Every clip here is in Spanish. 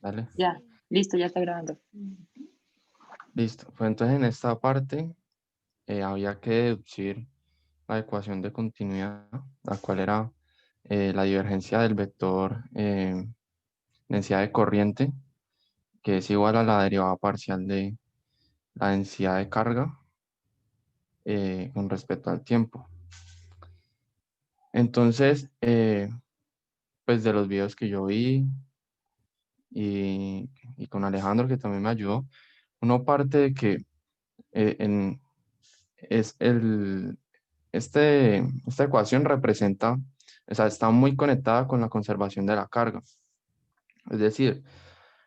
Dale. Ya, listo, ya está grabando. Listo. Pues entonces en esta parte había que deducir la ecuación de continuidad, la cual era la divergencia del vector densidad de corriente, que es igual a la derivada parcial de la densidad de carga con respecto al tiempo. Entonces, pues de los videos que yo vi y con Alejandro, que también me ayudó, uno parte de que en, es esta ecuación representa, o sea, está muy conectada con la conservación de la carga. Es decir,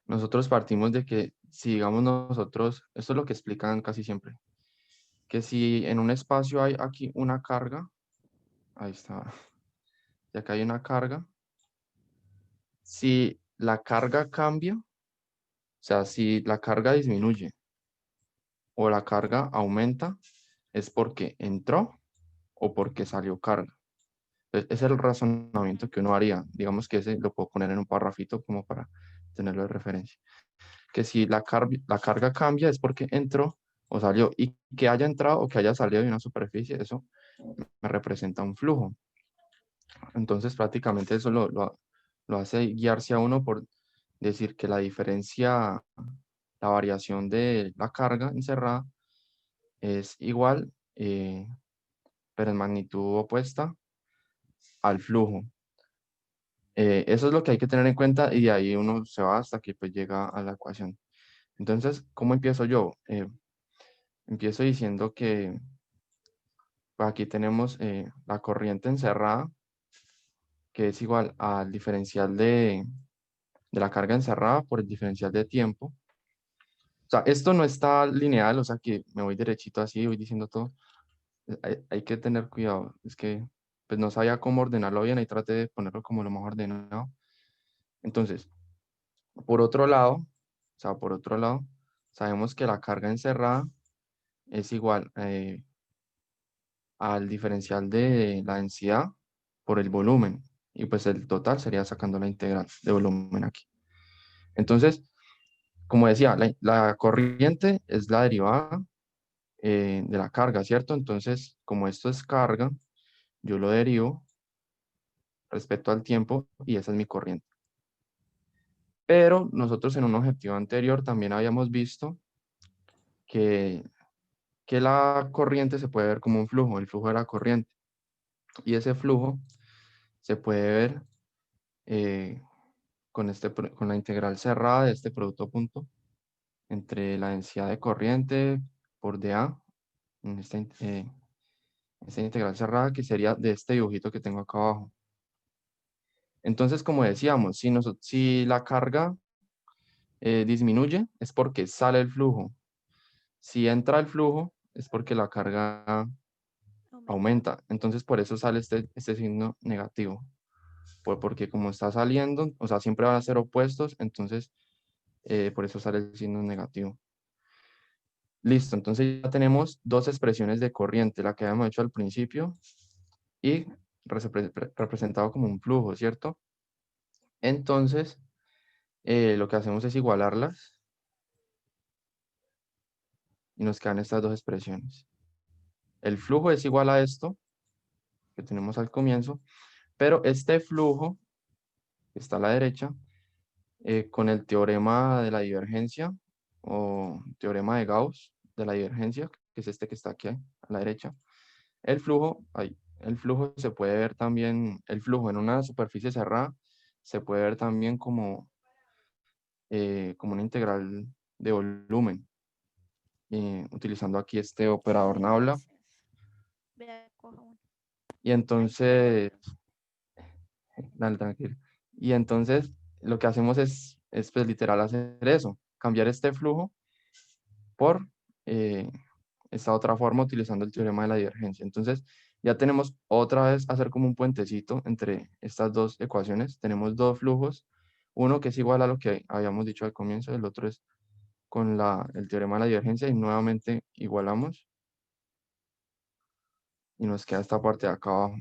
nosotros partimos de que si digamos nosotros, esto es lo que explican casi siempre, que si en un espacio hay aquí una carga, ahí está, y acá hay una carga, si la carga cambia, o sea, si la carga disminuye o la carga aumenta, es porque entró o porque salió carga. Ese es el razonamiento que uno haría. Digamos que ese lo puedo poner en un parrafito como para tenerlo de referencia. Que si la carga cambia es porque entró o salió. Y que haya entrado o que haya salido de una superficie, eso me representa un flujo. Entonces prácticamente eso lo hace guiarse a uno por decir que la diferencia, la variación de la carga encerrada es igual, pero en magnitud opuesta al flujo. Eso es lo que hay que tener en cuenta y de ahí uno se va hasta que pues llega a la ecuación. Entonces, ¿cómo empiezo yo? Empiezo diciendo que pues, aquí tenemos la corriente encerrada, que es igual al diferencial de la carga encerrada por el diferencial de tiempo. O sea, esto no está lineal, o sea que me voy derechito así, voy diciendo todo. Hay que tener cuidado, es que pues no sabía cómo ordenarlo bien, ahí traté de ponerlo como lo más ordenado. Entonces, por otro lado, o sea, por otro lado, sabemos que la carga encerrada es igual al diferencial de la densidad por el volumen. Y pues el total sería sacando la integral de volumen aquí. Entonces, como decía, la corriente es la derivada de la carga, ¿cierto? Entonces, como esto es carga, yo lo derivo respecto al tiempo y esa es mi corriente. Pero nosotros en un objetivo anterior también habíamos visto que la corriente se puede ver como un flujo, el flujo de la corriente. Y ese flujo se puede ver con la integral cerrada de este producto punto entre la densidad de corriente por dA, en esta integral cerrada que sería de este dibujito que tengo acá abajo. Entonces, como decíamos, si la carga disminuye, es porque sale el flujo. Si entra el flujo, es porque la carga Aumenta. aumenta. Entonces, por eso sale este signo negativo. Porque como está saliendo, o sea, siempre van a ser opuestos, entonces por eso sale el signo negativo. Listo, entonces ya tenemos dos expresiones de corriente, la que habíamos hecho al principio y representado como un flujo, ¿cierto? Entonces, lo que hacemos es igualarlas y nos quedan estas dos expresiones. El flujo es igual a esto que tenemos al comienzo, pero este flujo, que está a la derecha, con el teorema de la divergencia o teorema de Gauss de la divergencia, que es este que está aquí a la derecha, el flujo se puede ver también, el flujo en una superficie cerrada se puede ver también como una integral de volumen, utilizando aquí este operador Nabla. Vea, coja uno. Y Ahí se lo entonces, guardo. dale, tranquilo. Y entonces lo que hacemos es pues literal hacer eso, cambiar este flujo por eh, esta otra forma utilizando el teorema de la divergencia. Entonces, ya tenemos otra vez hacer como un puentecito entre estas dos ecuaciones. Tenemos dos flujos, uno que es igual a lo que habíamos dicho al comienzo, el otro es con el teorema de la divergencia y nuevamente igualamos y nos queda esta parte de acá abajo.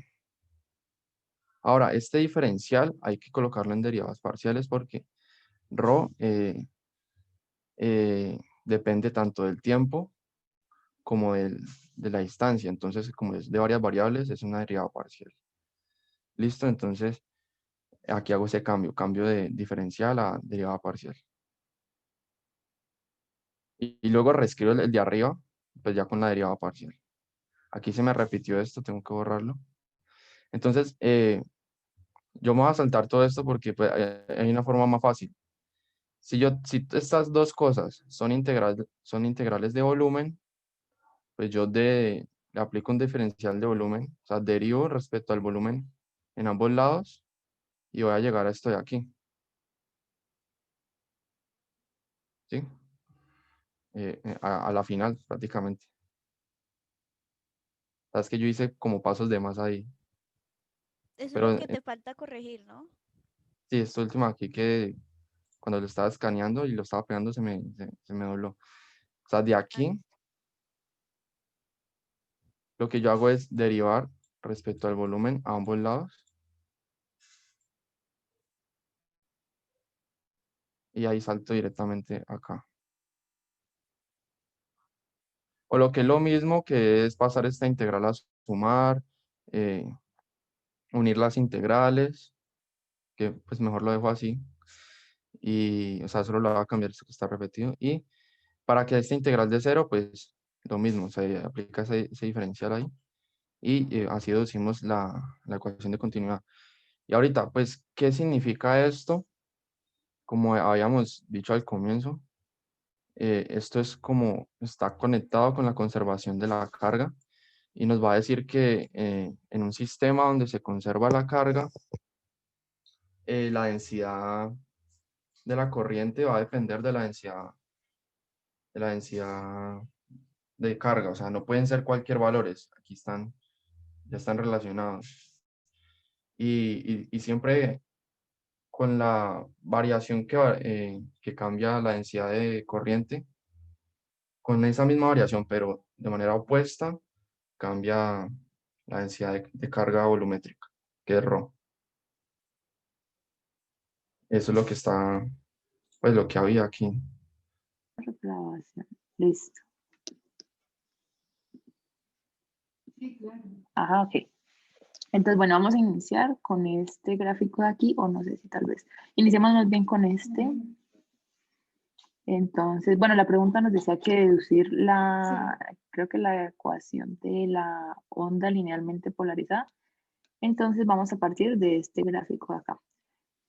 Ahora, este diferencial hay que colocarlo en derivadas parciales porque Rho depende tanto del tiempo como de la distancia. Entonces, como es de varias variables, es una derivada parcial. ¿Listo? Entonces, aquí hago ese cambio de diferencial a derivada parcial. Y luego reescribo el de arriba, pues ya con la derivada parcial. Aquí se me repitió esto, tengo que borrarlo. Entonces, yo me voy a saltar todo esto porque pues, hay una forma más fácil. Si estas dos cosas son integrales de volumen, pues yo le aplico un diferencial de volumen, o sea, derivo respecto al volumen en ambos lados y voy a llegar a esto de aquí. ¿Sí? A la final, prácticamente. Sabes que yo hice como pasos de más ahí. Eso es lo Pero que te falta corregir, ¿no? sí, esto último aquí que cuando lo estaba escaneando y lo estaba pegando se me dobló. O sea, de Ah, aquí lo que yo hago es derivar respecto al volumen a ambos lados. Y ahí salto directamente acá. O lo que es lo mismo, que es pasar esta integral a sumar, unir las integrales, que pues mejor lo dejo así. Y, o sea, solo lo voy a cambiar esto que está repetido. Y para que esta integral de 0, pues lo mismo, se aplica ese diferencial ahí. Y así deducimos la ecuación de continuidad. Y ahorita, pues, ¿qué significa esto? Como habíamos dicho al comienzo, esto es como está conectado con la conservación de la carga y nos va a decir que en un sistema donde se conserva la carga, la densidad de la corriente va a depender de la densidad de carga, o sea, no pueden ser cualquier valores, aquí ya están relacionados. Y siempre con la variación que cambia la densidad de corriente, con esa misma variación, pero de manera opuesta, cambia la densidad de carga volumétrica, que es Rho. Eso es lo que está, pues lo que había aquí. Reprobación. Listo. Ajá, ok. Entonces, bueno, vamos a iniciar con este gráfico de aquí, o no sé si tal vez. Iniciamos más bien con este. Entonces, bueno, la pregunta nos decía que deducir creo que la ecuación de la onda linealmente polarizada. Entonces, vamos a partir de este gráfico de acá.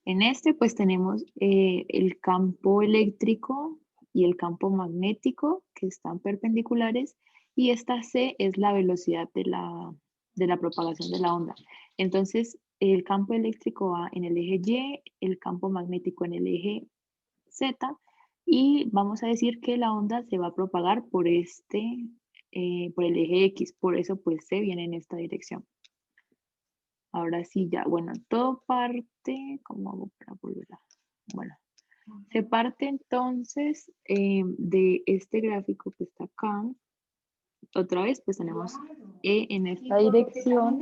En este, pues tenemos el campo eléctrico y el campo magnético que están perpendiculares y esta C es la velocidad de la propagación de la onda. Entonces, el campo eléctrico va en el eje Y, el campo magnético en el eje Z y vamos a decir que la onda se va a propagar por el eje X, por eso pues C viene en esta dirección. Ahora sí, ya, bueno, todo parte, ¿cómo hago para volver a? Bueno, se parte entonces de este gráfico que está acá. Otra vez, pues tenemos E en esta dirección,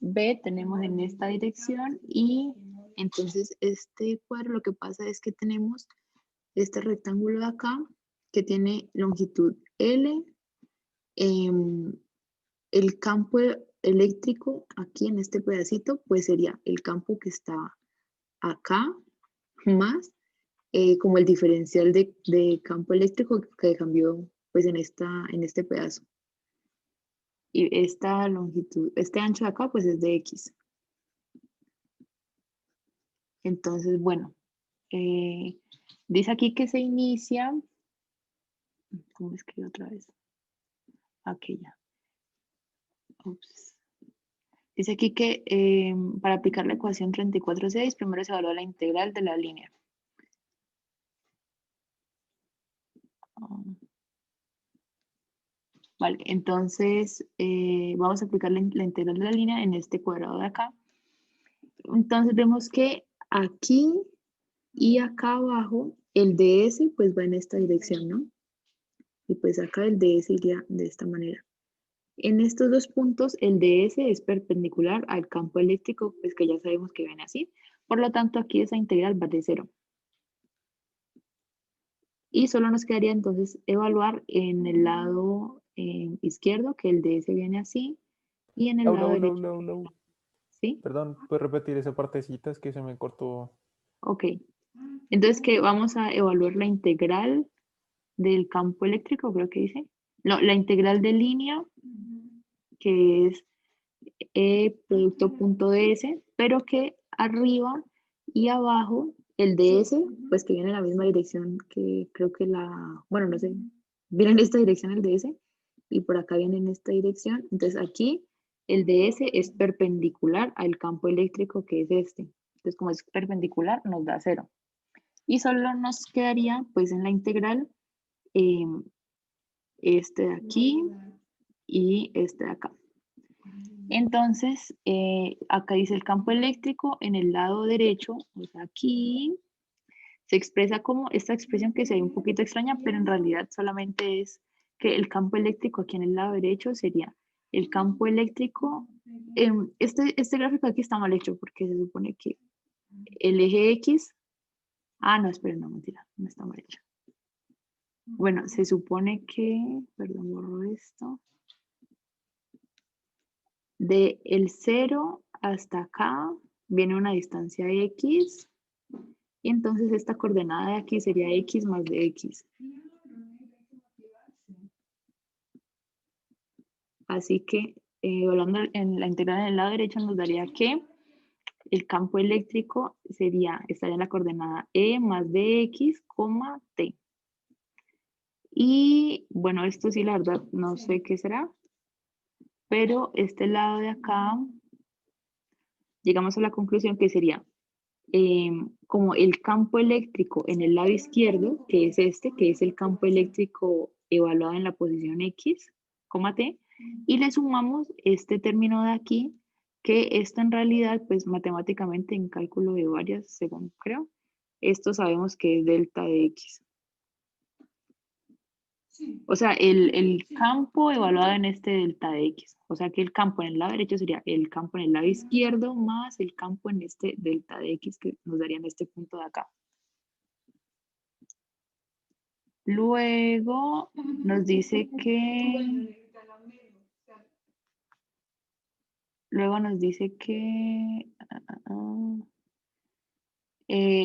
B tenemos en esta dirección y entonces este cuadro lo que pasa es que tenemos este rectángulo de acá que tiene longitud L, el campo eléctrico aquí en este pedacito, pues sería el campo que está acá, más como el diferencial de campo eléctrico que cambió pues en este pedazo. Y esta longitud, este ancho de acá pues es de X. Entonces, bueno, dice aquí que se inicia, ¿cómo escribo otra vez? Aquí ya. Ups. Dice aquí que para aplicar la ecuación 34.6, primero se evalúa la integral de la línea. Vale, entonces vamos a aplicar la integral de la línea en este cuadrado de acá. Entonces vemos que aquí y acá abajo el ds pues va en esta dirección, ¿no? Y pues acá el ds iría de esta manera. En estos dos puntos el ds es perpendicular al campo eléctrico, pues que ya sabemos que viene así. Por lo tanto aquí esa integral va de 0. Y solo nos quedaría entonces evaluar en el lado izquierdo, que el DS viene así, y en el lado derecho, ¿sí? Perdón, ¿puedes repetir esa partecita? Es que se me cortó. Ok. Entonces, que vamos a evaluar la integral del campo eléctrico, creo que dice. No, la integral de línea, que es producto punto DS, pero que arriba y abajo el DS, pues que viene en la misma dirección que creo que bueno, no sé, viene en esta dirección el DS y por acá viene en esta dirección. Entonces aquí el DS es perpendicular al campo eléctrico que es este. Entonces como es perpendicular nos da 0. Y solo nos quedaría pues en la integral este de aquí y este de acá. Entonces, acá dice el campo eléctrico en el lado derecho, o sea, aquí se expresa como esta expresión que se ve un poquito extraña, pero en realidad solamente es que el campo eléctrico aquí en el lado derecho sería el campo eléctrico. Este gráfico aquí está mal hecho porque se supone que el eje X, no, espera, no, mentira, no está mal hecho. Bueno, se supone que, perdón, borro esto. De el 0 hasta acá viene una distancia X y entonces esta coordenada de aquí sería X más de X. Así que hablando en la integral en el lado derecho nos daría que el campo eléctrico estaría en la coordenada E más dx, t. Y bueno, esto sí la verdad no sé qué será, pero este lado de acá llegamos a la conclusión que sería como el campo eléctrico en el lado izquierdo, que es este, que es el campo eléctrico evaluado en la posición X, t, y le sumamos este término de aquí, que esto en realidad, pues matemáticamente en cálculo de varias, según creo, esto sabemos que es delta de X. O sea, el campo evaluado en este delta de X. O sea, que el campo en el lado derecho sería el campo en el lado izquierdo más el campo en este delta de X que nos daría en este punto de acá. Luego nos dice que...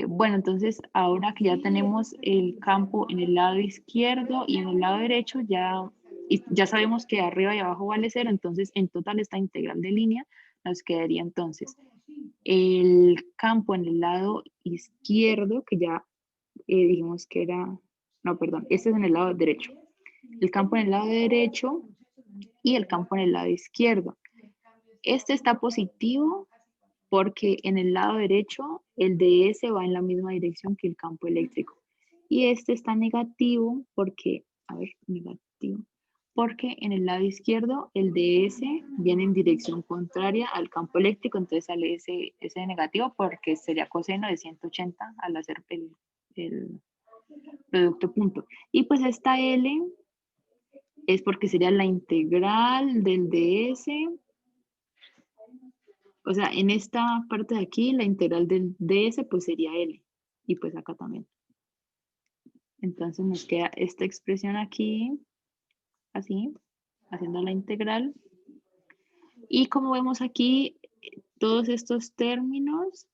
bueno, entonces ahora que ya tenemos el campo en el lado izquierdo y en el lado derecho, ya sabemos que arriba y abajo vale 0, entonces en total esta integral de línea nos quedaría entonces el campo en el lado izquierdo, que ya dijimos que era, no, perdón, este es en el lado derecho. El campo en el lado derecho y el campo en el lado izquierdo. Este está positivo porque en el lado derecho el DS va en la misma dirección que el campo eléctrico. Y este está negativo porque, porque en el lado izquierdo el DS viene en dirección contraria al campo eléctrico, entonces sale ese negativo porque sería coseno de 180 al hacer el producto punto. Y pues esta L es porque sería la integral del DS. O sea, en esta parte de aquí, la integral del DS pues sería L. Y pues acá también. Entonces nos queda esta expresión aquí, así, haciendo la integral. Y como vemos aquí, todos estos términos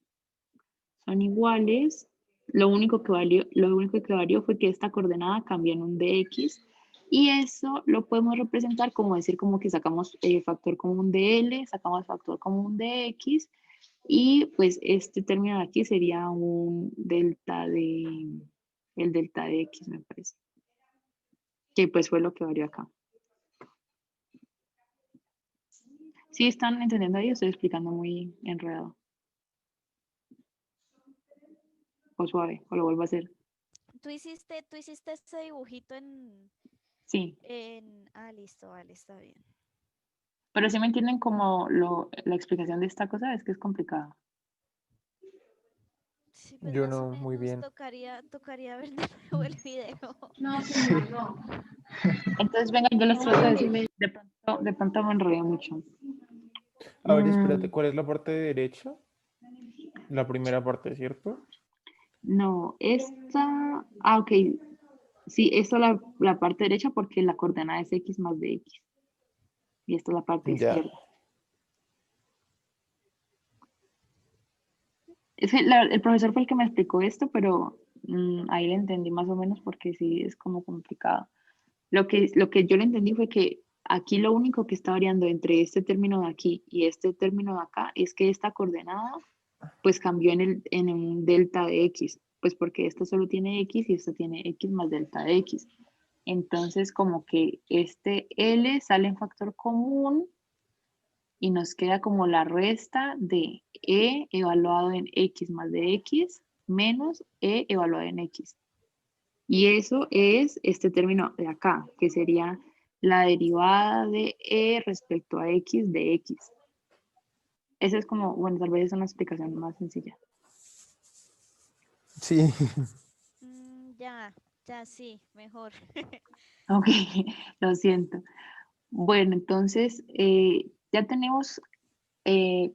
son iguales. Lo único que varió fue que esta coordenada cambia en un dx. Y eso lo podemos representar como decir como que sacamos factor común de L, sacamos factor común de X. Y pues este término de aquí sería el delta de X, me parece. Que pues fue lo que varió acá. ¿Sí están entendiendo ahí? Estoy explicando muy enredado. O suave, o lo vuelvo a hacer. ¿Tú hiciste ese dibujito Sí, listo, vale, está bien. pero sí me entienden como la explicación de esta cosa, es que es complicada. Sí, pues Yo más o no, muy menos bien. tocaría ver de nuevo el video. Entonces, venga, yo les trato de decir, de pronto me enredé mucho. A ver, espérate, ¿cuál es la parte de derecha? La primera parte, ¿cierto? No, esta, ok, Sí, esto es la parte derecha porque la coordenada es x más de x. Y esta es la parte Ya. izquierda. Es que el profesor fue el que me explicó esto, pero ahí le entendí más o menos porque sí es como complicado. Lo que yo le entendí fue que aquí lo único que está variando entre este término de aquí y este término de acá es que esta coordenada pues cambió en un delta de x, pues porque esta solo tiene x y esta tiene x más delta de x. Entonces como que este L sale en factor común y nos queda como la resta de E evaluado en x más de x menos E evaluado en x. Y eso es este término de acá, que sería la derivada de E respecto a x de x. Esa es como, bueno, tal vez es una explicación más sencilla. Sí. Ya, ya sí, mejor. Ok, lo siento. Bueno, entonces ya tenemos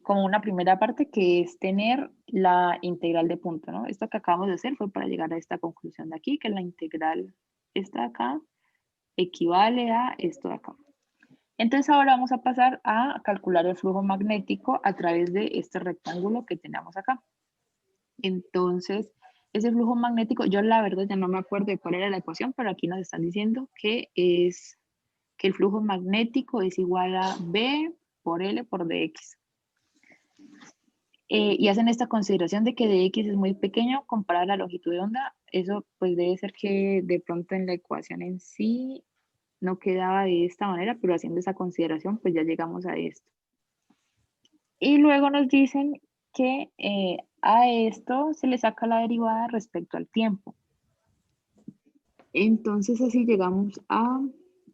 como una primera parte que es tener la integral de punto, ¿no? Esto que acabamos de hacer fue para llegar a esta conclusión de aquí, que la integral esta de acá equivale a esto de acá. Entonces ahora vamos a pasar a calcular el flujo magnético a través de este rectángulo que tenemos acá. Entonces, ese flujo magnético, yo la verdad ya no me acuerdo de cuál era la ecuación, pero aquí nos están diciendo que el flujo magnético es igual a B por L por dx. Y hacen esta consideración de que dx es muy pequeño comparado a la longitud de onda. Eso pues debe ser que de pronto en la ecuación en sí no quedaba de esta manera, pero haciendo esa consideración pues ya llegamos a esto. Y luego nos dicen que a esto se le saca la derivada respecto al tiempo. Entonces así llegamos a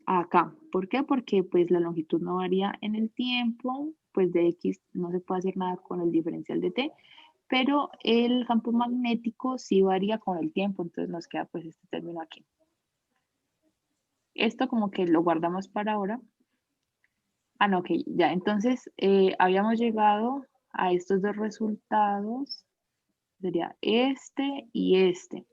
acá. ¿Por qué? Porque pues la longitud no varía en el tiempo, pues de x no se puede hacer nada con el diferencial de t, pero el campo magnético sí varía con el tiempo, entonces nos queda pues este término aquí. Esto como que lo guardamos para ahora. Ah, no, ok, ya. Entonces habíamos llegado a estos dos resultados, sería este y este.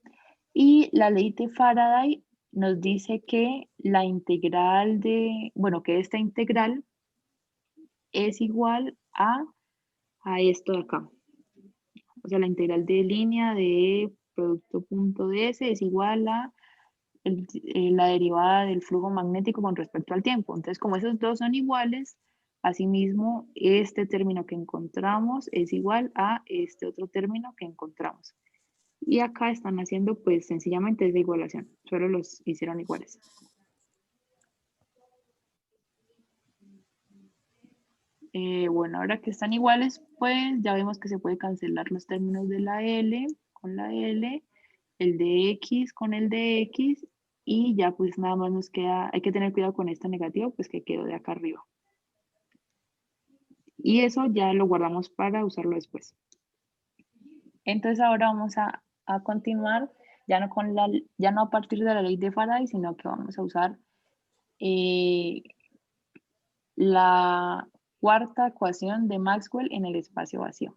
Y la ley de Faraday nos dice que la integral bueno, que esta integral es igual a esto de acá. O sea, la integral de línea de producto punto ds es igual a la derivada del flujo magnético con respecto al tiempo. Entonces, como esos dos son iguales, asimismo, este término que encontramos es igual a este otro término que encontramos. Y acá están haciendo pues sencillamente esa igualación, solo los hicieron iguales. Bueno, ahora que están iguales, pues ya vemos que se puede cancelar los términos de la L con la L, el de X con el de X, y ya pues nada más nos queda, hay que tener cuidado con esta negativa, pues que quedó de acá arriba. Y eso ya lo guardamos para usarlo después. Entonces ahora vamos a continuar, ya no a partir de la ley de Faraday, sino que vamos a usar la cuarta ecuación de Maxwell en el espacio vacío.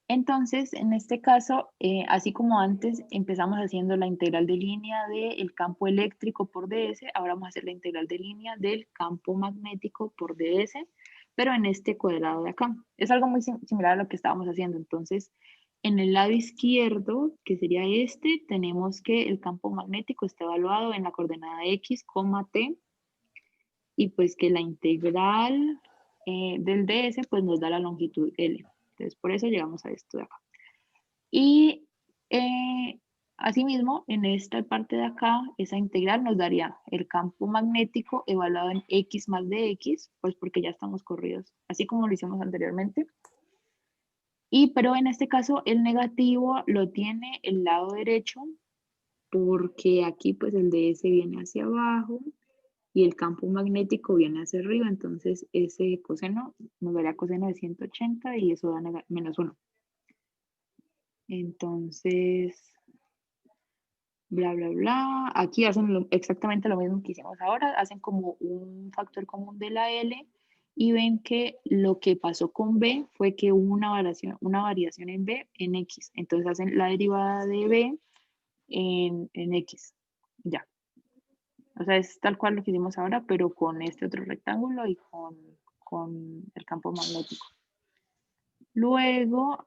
Entonces, en este caso, así como antes empezamos haciendo la integral de línea del campo eléctrico por ds, ahora vamos a hacer la integral de línea del campo magnético por ds, pero en este cuadrado de acá. Es algo muy similar a lo que estábamos haciendo. Entonces, en el lado izquierdo, que sería este, tenemos que el campo magnético está evaluado en la coordenada x, t, y pues que la integral del ds pues nos da la longitud L. Entonces, por eso llegamos a esto de acá. Y asimismo, en esta parte de acá, esa integral nos daría el campo magnético evaluado en x más de x, pues porque ya estamos corridos, así como lo hicimos anteriormente. Pero en este caso, el negativo lo tiene el lado derecho, porque aquí pues el ds viene hacia abajo y el campo magnético viene hacia arriba, entonces ese coseno nos daría coseno de 180 y eso da menos 1. Entonces, bla, bla, bla. Aquí hacen exactamente lo mismo que hicimos ahora. Hacen como un factor común de la L y ven que lo que pasó con B fue que hubo una variación en B en X. Entonces hacen la derivada de B en X. Ya. O sea, es tal cual lo que hicimos ahora, pero con este otro rectángulo y con el campo magnético. Luego,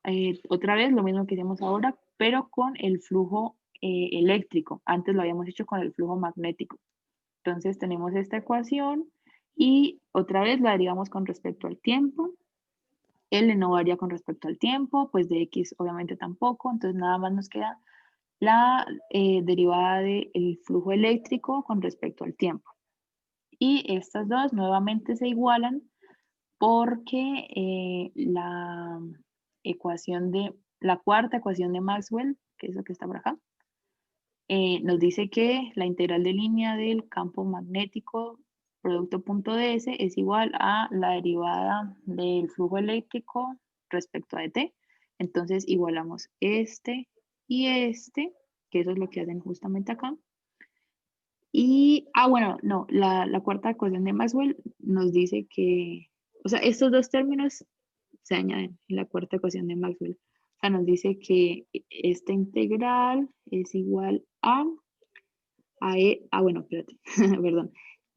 otra vez lo mismo que hicimos ahora, pero con el flujo eléctrico. Antes lo habíamos hecho con el flujo magnético. Entonces tenemos esta ecuación y otra vez la derivamos con respecto al tiempo. L no varía con respecto al tiempo, pues de X obviamente tampoco. Entonces nada más nos queda la derivada del flujo eléctrico con respecto al tiempo. Y estas dos nuevamente se igualan porque la cuarta ecuación de Maxwell, que es lo que está por acá, nos dice que la integral de línea del campo magnético producto punto ds es igual a la derivada del flujo eléctrico respecto a dt. Entonces igualamos este y este, que eso es lo que hacen justamente acá. Y, bueno, no, la cuarta ecuación de Maxwell nos dice que, o sea, estos dos términos se añaden en la cuarta ecuación de Maxwell. O sea, nos dice que esta integral es igual bueno, espérate, perdón.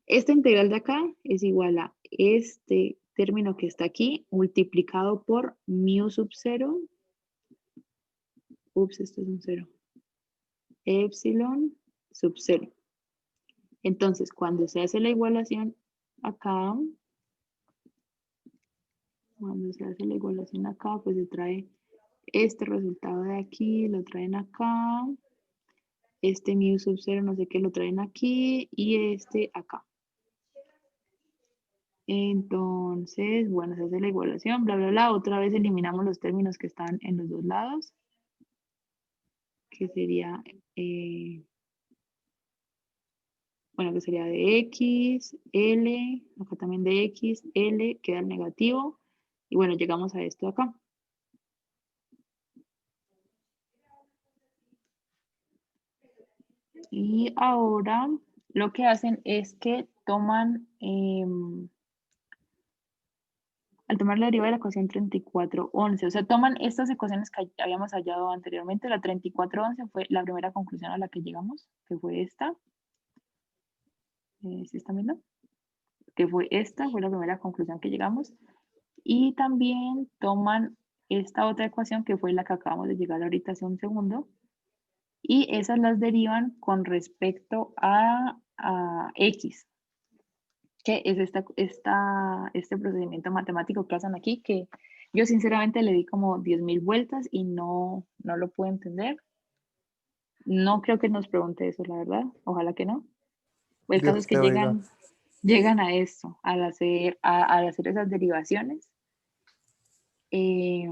Esta integral de acá es igual a este término que está aquí multiplicado por mu sub 0. Ups, esto es un 0. Epsilon sub 0. Entonces, cuando se hace la igualación acá, pues se trae este resultado de aquí, lo traen acá, este mu sub 0 no sé qué lo traen aquí y este acá. Entonces, bueno, se hace la igualación, bla, bla, bla. Otra vez eliminamos los términos que están en los dos lados, que sería, bueno, que sería de X, L, acá también de X, L, queda el negativo. Y bueno, llegamos a esto acá. Y ahora lo que hacen es que toman, al tomar la derivada de la ecuación 3411, o sea, toman estas ecuaciones que habíamos hallado anteriormente. La 3411 fue la primera conclusión a la que llegamos, que fue esta. ¿Sí están viendo? Que fue esta, fue la primera conclusión que llegamos. Y también toman esta otra ecuación que fue la que acabamos de llegar ahorita hace un segundo. Y esas las derivan con respecto a X, que es este procedimiento matemático que hacen aquí, que yo sinceramente le di como 10.000 vueltas y no lo pude entender. No creo que nos pregunte eso, la verdad. Ojalá que no. El caso es Dios que te oiga. llegan a esto, al hacer esas derivaciones. E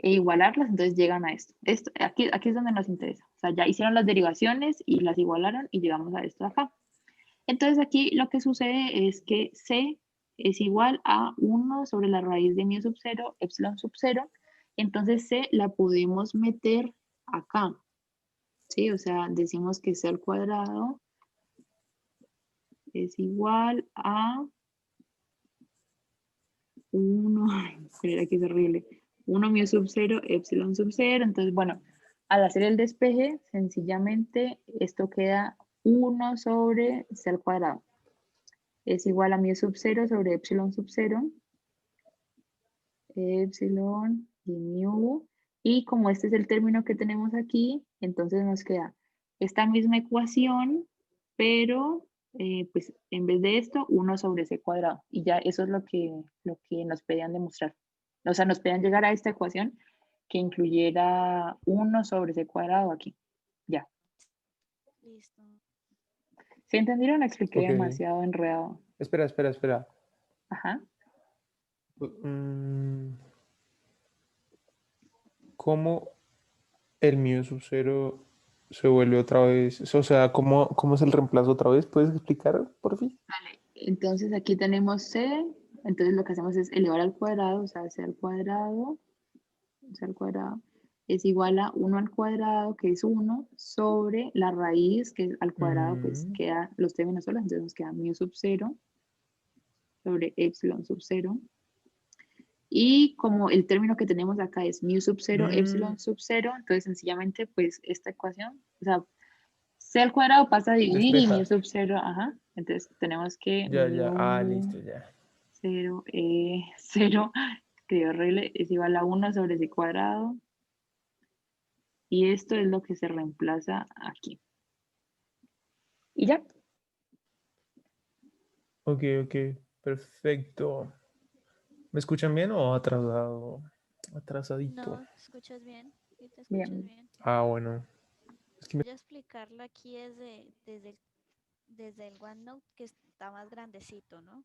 igualarlas, entonces llegan a esto. Aquí es donde nos interesa. O sea, ya hicieron las derivaciones y las igualaron y llegamos a esto de acá. Entonces aquí lo que sucede es que C es igual a 1 sobre la raíz de mu sub 0, epsilon sub 0. Entonces C la podemos meter acá. ¿Sí? O sea, decimos que C al cuadrado es igual a 1, mira que es horrible, 1 mu sub 0, epsilon sub 0. Entonces, bueno, al hacer el despeje, sencillamente esto queda 1 sobre C al cuadrado. Es igual a mu sub 0 sobre epsilon sub 0. Epsilon y mu. Y como este es el término que tenemos aquí, entonces nos queda esta misma ecuación, pero pues en vez de esto, 1 sobre c cuadrado. Y ya eso es lo que nos pedían demostrar. O sea, nos pedían llegar a esta ecuación que incluyera 1 sobre c cuadrado aquí. Ya. Listo. ¿Se entendieron? Expliqué Ok. demasiado enredado. Espera. Ajá. Mm, ¿Cómo el mu sub 0 se vuelve otra vez? O sea, ¿cómo es el reemplazo otra vez? ¿Puedes explicar, por fin? Entonces aquí tenemos c. Entonces lo que hacemos es elevar al cuadrado, o sea, c al cuadrado es igual a 1 al cuadrado, que es 1, sobre la raíz, que al cuadrado pues Mm, queda los términos solos, entonces nos queda mu sub 0 sobre epsilon sub 0. Y como el término que tenemos acá es mu sub 0, Mm, epsilon sub 0, entonces sencillamente pues esta ecuación, o sea, c al cuadrado pasa a dividir y mu despeja. sub 0, ajá, entonces tenemos que Ya, ya. Ah, mu listo, ya. 0, 0, que horrible, es igual a 1 sobre c cuadrado. Y esto es lo que se reemplaza aquí. Y ya. Ok, ok. Perfecto. ¿Me escuchan bien o atrasado? Atrasadito. No, escuchas bien, sí te escuchas Bien. bien. Ah, bueno. Es que me... Voy a explicarlo aquí desde el OneNote que está más grandecito, ¿no?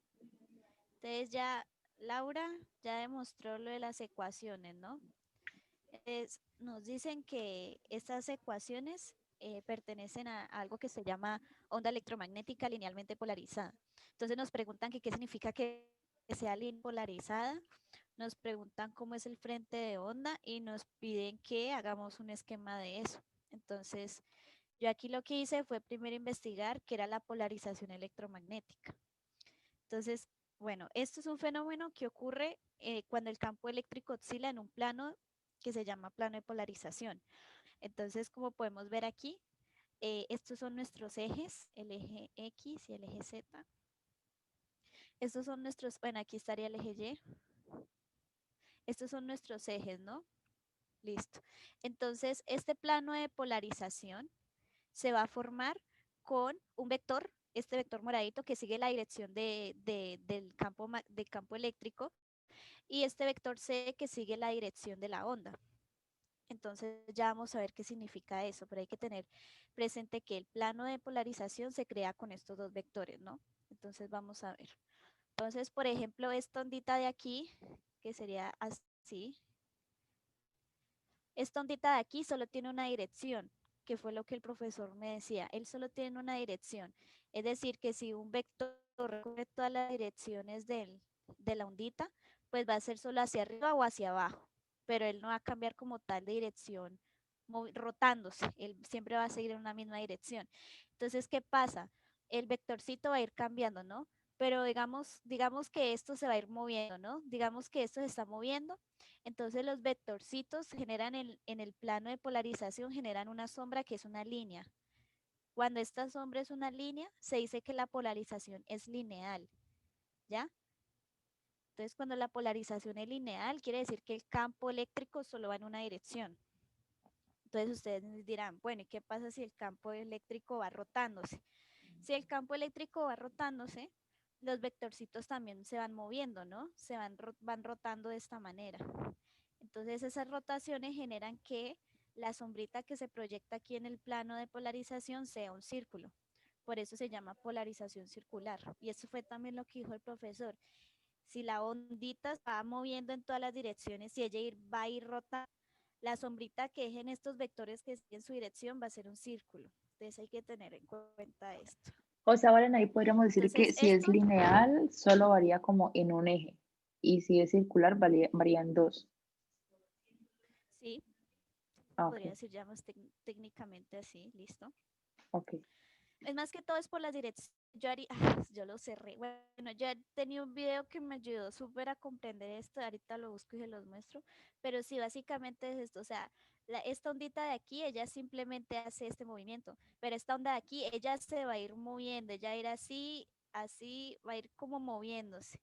Entonces ya Laura ya demostró lo de las ecuaciones, ¿no? Nos dicen que estas ecuaciones pertenecen a algo que se llama onda electromagnética linealmente polarizada. Entonces nos preguntan que qué significa que sea lineal polarizada, nos preguntan cómo es el frente de onda y nos piden que hagamos un esquema de eso. Entonces, yo aquí lo que hice fue primero investigar qué era la polarización electromagnética. Entonces, bueno, esto es un fenómeno que ocurre cuando el campo eléctrico oscila en un plano que se llama plano de polarización. Entonces, como podemos ver aquí, estos son nuestros ejes, el eje X y el eje Z. Estos son nuestros, bueno, aquí estaría el eje Y. Estos son nuestros ejes, ¿no? Listo. Entonces, este plano de polarización se va a formar con un vector, este vector moradito que sigue la dirección del campo eléctrico y este vector C que sigue la dirección de la onda. Entonces ya vamos a ver qué significa eso, pero hay que tener presente que el plano de polarización se crea con estos dos vectores, ¿no? Entonces vamos a ver. Entonces, por ejemplo, esta ondita de aquí, que sería así, esta ondita de aquí solo tiene una dirección, que fue lo que el profesor me decía. Él solo tiene una dirección. Es decir, que si un vector recorre todas las direcciones de la ondita, pues va a ser solo hacia arriba o hacia abajo. Pero él no va a cambiar como tal de dirección rotándose. Él siempre va a seguir en una misma dirección. Entonces, ¿qué pasa? El vectorcito va a ir cambiando, ¿no? Pero digamos que esto se va a ir moviendo, ¿no? Digamos que esto se está moviendo, entonces los vectorcitos generan en el plano de polarización, generan una sombra que es una línea. Cuando esta sombra es una línea, se dice que la polarización es lineal, ¿ya? Entonces cuando la polarización es lineal, quiere decir que el campo eléctrico solo va en una dirección. Entonces ustedes dirán, bueno, ¿y qué pasa si el campo eléctrico va rotándose? Si el campo eléctrico va rotándose, los vectorcitos también se van moviendo, ¿no? Van rotando de esta manera. Entonces esas rotaciones generan que la sombrita que se proyecta aquí en el plano de polarización sea un círculo. Por eso se llama polarización circular. Y eso fue también lo que dijo el profesor. Si la ondita va moviendo en todas las direcciones y ella va a ir rotando, la sombrita que dejen estos vectores que siguen su dirección va a ser un círculo. Entonces hay que tener en cuenta esto. O sea, ahora ahí podríamos decir que Entonces si es esto, lineal, solo varía como en un eje. Y si es circular, varía en dos. sí, Ah, podría ok, decir ya más técnicamente así, listo. ok. Es más que todo es por las direcciones. Yo haría, yo lo cerré. Bueno, yo tenía un video que me ayudó súper a comprender esto. Ahorita lo busco y se los muestro. Pero sí, básicamente es esto. O sea, esta ondita de aquí, ella simplemente hace este movimiento. Pero esta onda de aquí, ella se va a ir moviendo. Ella va a ir así, así, va a ir como moviéndose.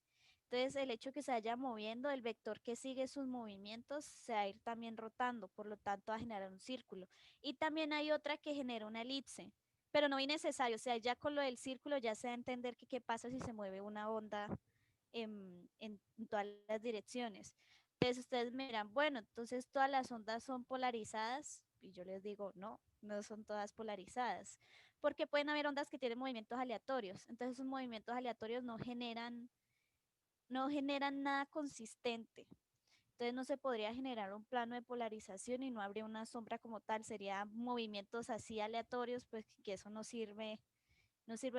Entonces, el hecho que se vaya moviendo, el vector que sigue sus movimientos se va a ir también rotando. Por lo tanto, va a generar un círculo. Y también hay otra que genera una elipse, pero no es necesario, o sea, ya con lo del círculo ya se va a entender que qué pasa si se mueve una onda en todas las direcciones. Entonces ustedes me dirán, bueno, entonces todas las ondas son polarizadas, y yo les digo, no, no son todas polarizadas, porque pueden haber ondas que tienen movimientos aleatorios, entonces esos movimientos aleatorios no generan nada consistente. Entonces no se podría generar un plano de polarización y no habría una sombra como tal, serían movimientos así aleatorios, pues que eso no sirve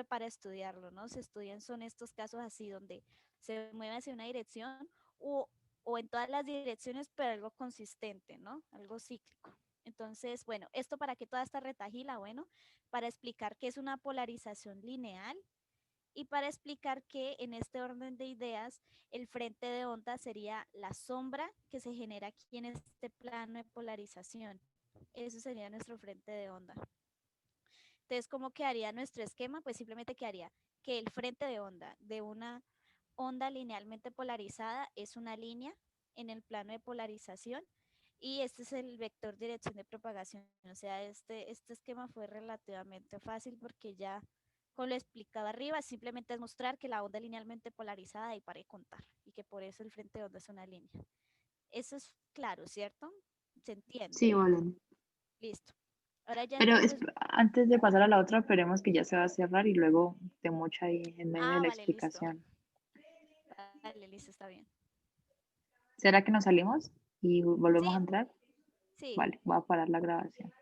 para estudiarlo, ¿no? Se estudian son estos casos así donde se mueve hacia una dirección o, o en todas las direcciones, pero algo consistente, ¿no? Algo cíclico. Entonces, bueno, esto para que toda esta retajila, bueno, para explicar qué es una polarización lineal Y para explicar que en este orden de ideas, el frente de onda sería la sombra que se genera aquí en este plano de polarización. Eso sería nuestro frente de onda. Entonces, ¿cómo quedaría nuestro esquema? Pues simplemente quedaría que el frente de onda de una onda linealmente polarizada es una línea en el plano de polarización y este es el vector dirección de propagación. O sea, este esquema fue relativamente fácil porque ya con lo explicado arriba simplemente es mostrar que la onda linealmente polarizada y para de contar y que por eso el frente de onda es una línea. Eso es claro, ¿cierto? ¿Se entiende? Sí, Valen. Listo. Ahora ya Pero entonces... antes de pasar a la otra, esperemos que ya se va a cerrar y luego te mocha ahí en medio de la vale, listo. explicación. Vale, listo, está bien. ¿Será que nos salimos y volvemos a Sí, entrar? sí. Vale, voy a parar la grabación.